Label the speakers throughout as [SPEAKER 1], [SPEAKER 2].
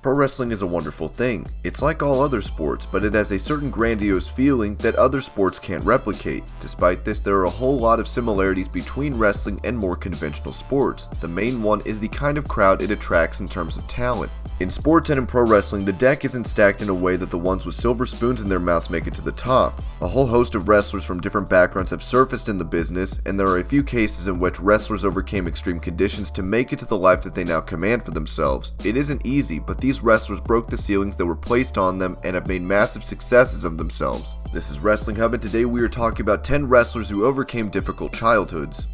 [SPEAKER 1] Pro wrestling is a wonderful thing. It's like all other sports, but it has a certain grandiose feeling that other sports can't replicate. Despite this, there are a whole lot of similarities between wrestling and more conventional sports. The main one is the kind of crowd it attracts in terms of talent. In sports and in pro wrestling, the deck isn't stacked in a way that the ones with silver spoons in their mouths make it to the top. A whole host of wrestlers from different backgrounds have surfaced in the business, and there are a few cases in which wrestlers overcame extreme conditions to make it to the life that they now command for themselves. It isn't easy, but these wrestlers broke the ceilings that were placed on them and have made massive successes of themselves. This is Wrestling Hub, and today we are talking about 10 wrestlers who overcame difficult childhoods.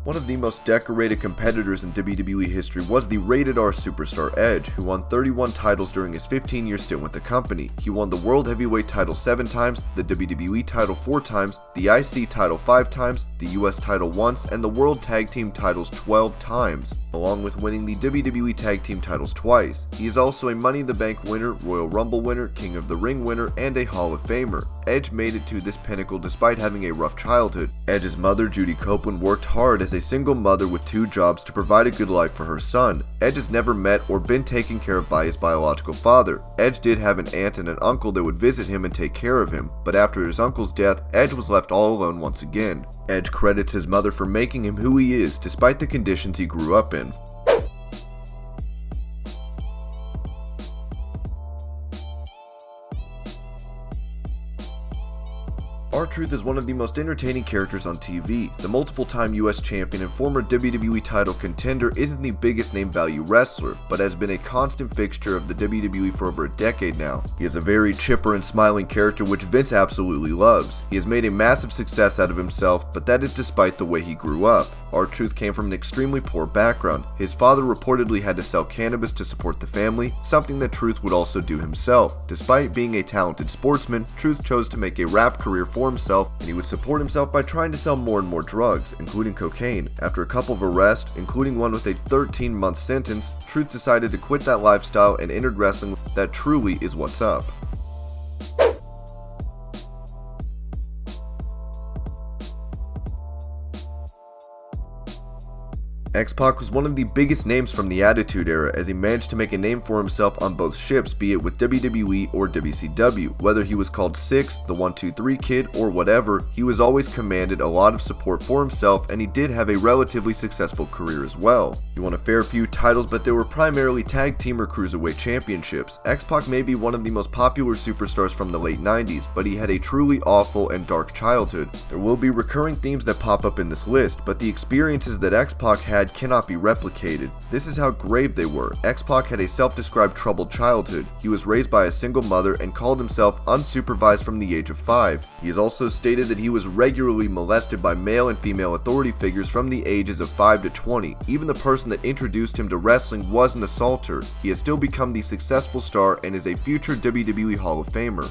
[SPEAKER 1] One of the most decorated competitors in WWE history was the rated R superstar Edge, who won 31 titles during his 15-year stint with the company. He won the World Heavyweight title 7 times, the WWE title 4 times, the IC title 5 times, the US title once, and the World Tag Team titles 12 times, along with winning the WWE Tag Team titles twice. He is also a Money in the Bank winner, Royal Rumble winner, King of the Ring winner, and a Hall of Famer. Edge made it to this pinnacle despite having a rough childhood. Edge's mother, Judy Copeland, worked hard as a single mother with 2 jobs to provide a good life for her son. Edge has never met or been taken care of by his biological father. Edge did have an aunt and an uncle that would visit him and take care of him, but after his uncle's death, Edge was left all alone once again. Edge credits his mother for making him who he is despite the conditions he grew up in. R-Truth is one of the most entertaining characters on TV. The multiple-time US champion and former WWE title contender isn't the biggest name value wrestler, but has been a constant fixture of the WWE for over a decade now. He is a very chipper and smiling character which Vince absolutely loves. He has made a massive success out of himself, but that is despite the way he grew up. R-Truth came from an extremely poor background. His father reportedly had to sell cannabis to support the family, something that Truth would also do himself. Despite being a talented sportsman, Truth chose to make a rap career for himself, and he would support himself by trying to sell more and more drugs, including cocaine. After a couple of arrests, including one with a 13-month sentence, Truth decided to quit that lifestyle and entered wrestling. That truly is what's up. X-Pac was one of the biggest names from the Attitude Era, as he managed to make a name for himself on both ships, be it with WWE or WCW. Whether he was called Six, the 1-2-3 Kid, or whatever, he was always commanded a lot of support for himself, and he did have a relatively successful career as well. He won a fair few titles, but they were primarily tag team or cruiserweight championships. X-Pac may be one of the most popular superstars from the late 90s, but he had a truly awful and dark childhood. There will be recurring themes that pop up in this list, but the experiences that X-Pac had cannot be replicated. This is how grave they were. X-Pac had a self-described troubled childhood. He was raised by a single mother and called himself unsupervised from the age of 5. He has also stated that he was regularly molested by male and female authority figures from the ages of 5 to 20. Even the person that introduced him to wrestling was an assaulter. He has still become the successful star and is a future WWE Hall of Famer.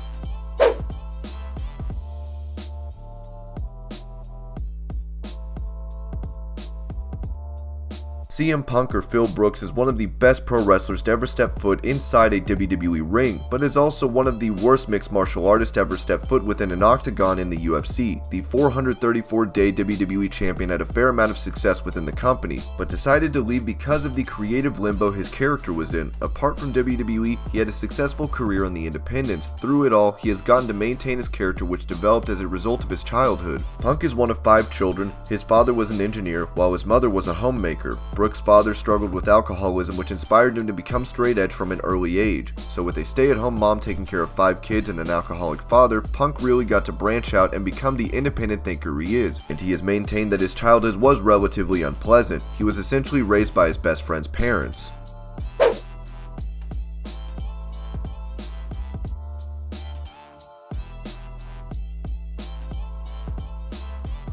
[SPEAKER 1] CM Punk or Phil Brooks is one of the best pro wrestlers to ever step foot inside a WWE ring, but is also one of the worst mixed martial artists to ever step foot within an octagon in the UFC. The 434-day WWE champion had a fair amount of success within the company, but decided to leave because of the creative limbo his character was in. Apart from WWE, he had a successful career on the independents. Through it all, he has gotten to maintain his character, which developed as a result of his childhood. Punk is one of 5 children. His father was an engineer, while his mother was a homemaker. Brooks' father struggled with alcoholism, which inspired him to become straight edge from an early age. So with a stay-at-home mom taking care of 5 kids and an alcoholic father, Punk really got to branch out and become the independent thinker he is. And he has maintained that his childhood was relatively unpleasant. He was essentially raised by his best friend's parents.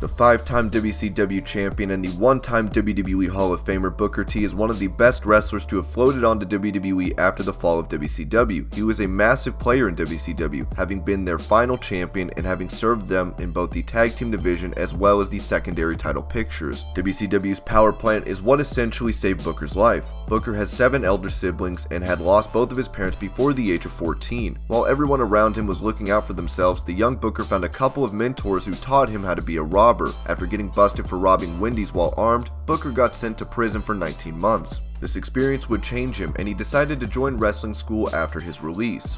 [SPEAKER 1] The 5-time WCW champion and the 1-time WWE Hall of Famer Booker T is one of the best wrestlers to have floated onto WWE after the fall of WCW. He was a massive player in WCW, having been their final champion and having served them in both the tag team division as well as the secondary title pictures. WCW's power plant is what essentially saved Booker's life. Booker has 7 elder siblings and had lost both of his parents before the age of 14. While everyone around him was looking out for themselves, the young Booker found a couple of mentors who taught him how to be a robber. After getting busted for robbing Wendy's while armed, Booker got sent to prison for 19 months. This experience would change him, and he decided to join wrestling school after his release.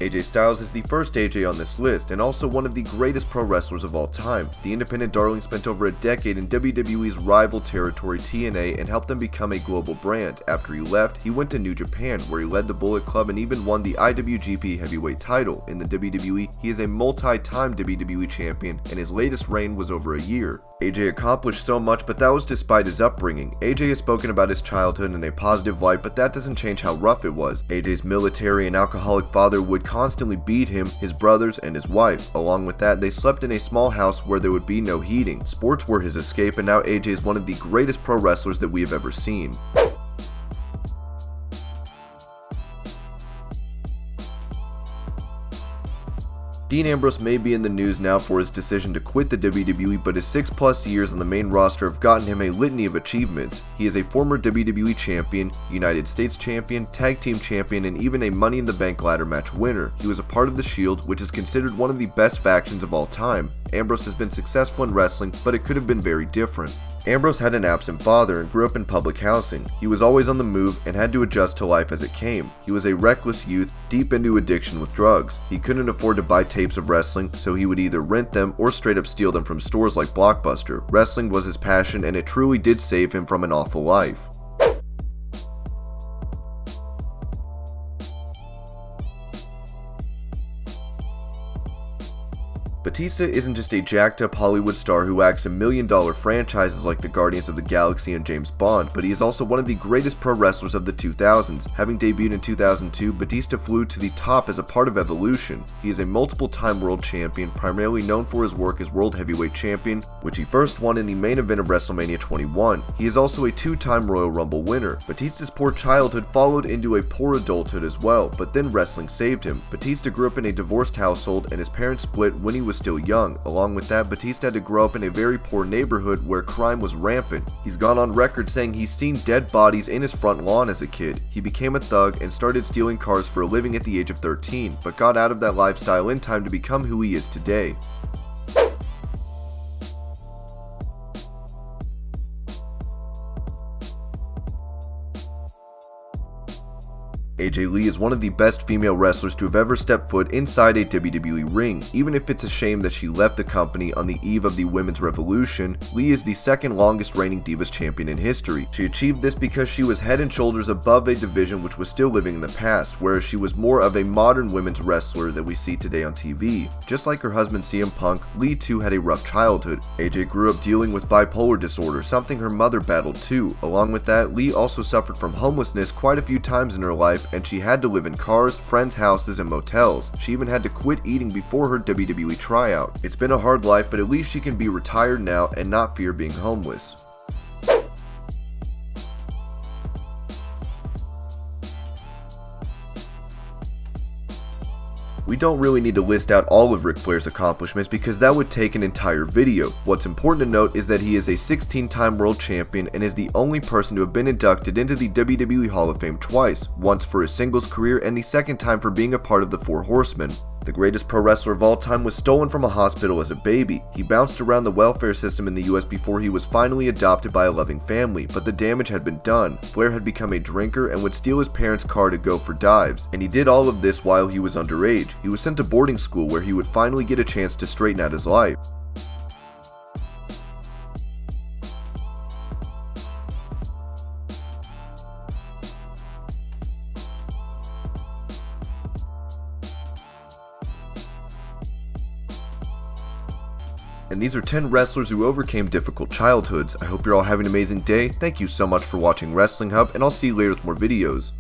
[SPEAKER 1] AJ Styles is the first AJ on this list, and also one of the greatest pro wrestlers of all time. The independent darling spent over a decade in WWE's rival territory TNA and helped them become a global brand. After he left, he went to New Japan, where he led the Bullet Club and even won the IWGP Heavyweight title. In the WWE, he is a multi-time WWE champion, and his latest reign was over a year. AJ accomplished so much, but that was despite his upbringing. AJ has spoken about his childhood in a positive light, but that doesn't change how rough it was. AJ's military and alcoholic father would constantly beat him, his brothers, and his wife. Along with that, they slept in a small house where there would be no heating. Sports were his escape, and now AJ is one of the greatest pro wrestlers that we have ever seen. Dean Ambrose may be in the news now for his decision to quit the WWE, but his 6+ years on the main roster have gotten him a litany of achievements. He is a former WWE champion, United States champion, tag team champion, and even a Money in the Bank ladder match winner. He was a part of the Shield, which is considered one of the best factions of all time. Ambrose has been successful in wrestling, but it could have been very different. Ambrose had an absent father and grew up in public housing. He was always on the move and had to adjust to life as it came. He was a reckless youth, deep into addiction with drugs. He couldn't afford to buy tapes of wrestling, so he would either rent them or straight up steal them from stores like Blockbuster. Wrestling was his passion, and it truly did save him from an awful life. Batista isn't just a jacked up Hollywood star who acts in million-dollar franchises like the Guardians of the Galaxy and James Bond, but he is also one of the greatest pro wrestlers of the 2000s. Having debuted in 2002, Batista flew to the top as a part of Evolution. He is a multiple-time world champion, primarily known for his work as World Heavyweight Champion, which he first won in the main event of WrestleMania 21. He is also a 2-time Royal Rumble winner. Batista's poor childhood followed into a poor adulthood as well, but then wrestling saved him. Batista grew up in a divorced household, and his parents split when he was still young. Along with that, Batista had to grow up in a very poor neighborhood where crime was rampant. He's gone on record saying he's seen dead bodies in his front lawn as a kid. He became a thug and started stealing cars for a living at the age of 13, but got out of that lifestyle in time to become who he is today. AJ Lee is one of the best female wrestlers to have ever stepped foot inside a WWE ring. Even if it's a shame that she left the company on the eve of the Women's Revolution, Lee is the second longest reigning Divas champion in history. She achieved this because she was head and shoulders above a division which was still living in the past, whereas she was more of a modern women's wrestler that we see today on TV. Just like her husband CM Punk, Lee too had a rough childhood. AJ grew up dealing with bipolar disorder, something her mother battled too. Along with that, Lee also suffered from homelessness quite a few times in her life, and she had to live in cars, friends' houses, and motels. She even had to quit eating before her WWE tryout. It's been a hard life, but at least she can be retired now and not fear being homeless. We don't really need to list out all of Ric Flair's accomplishments because that would take an entire video. What's important to note is that he is a 16-time world champion and is the only person to have been inducted into the WWE Hall of Fame twice, once for his singles career and the second time for being a part of the Four Horsemen. The greatest pro wrestler of all time was stolen from a hospital as a baby. He bounced around the welfare system in the US before he was finally adopted by a loving family, but the damage had been done. Flair had become a drinker and would steal his parents' car to go for dives, and he did all of this while he was underage. He was sent to boarding school where he would finally get a chance to straighten out his life. And these are 10 wrestlers who overcame difficult childhoods. I hope you're all having an amazing day. Thank you so much for watching Wrestling Hub, and I'll see you later with more videos.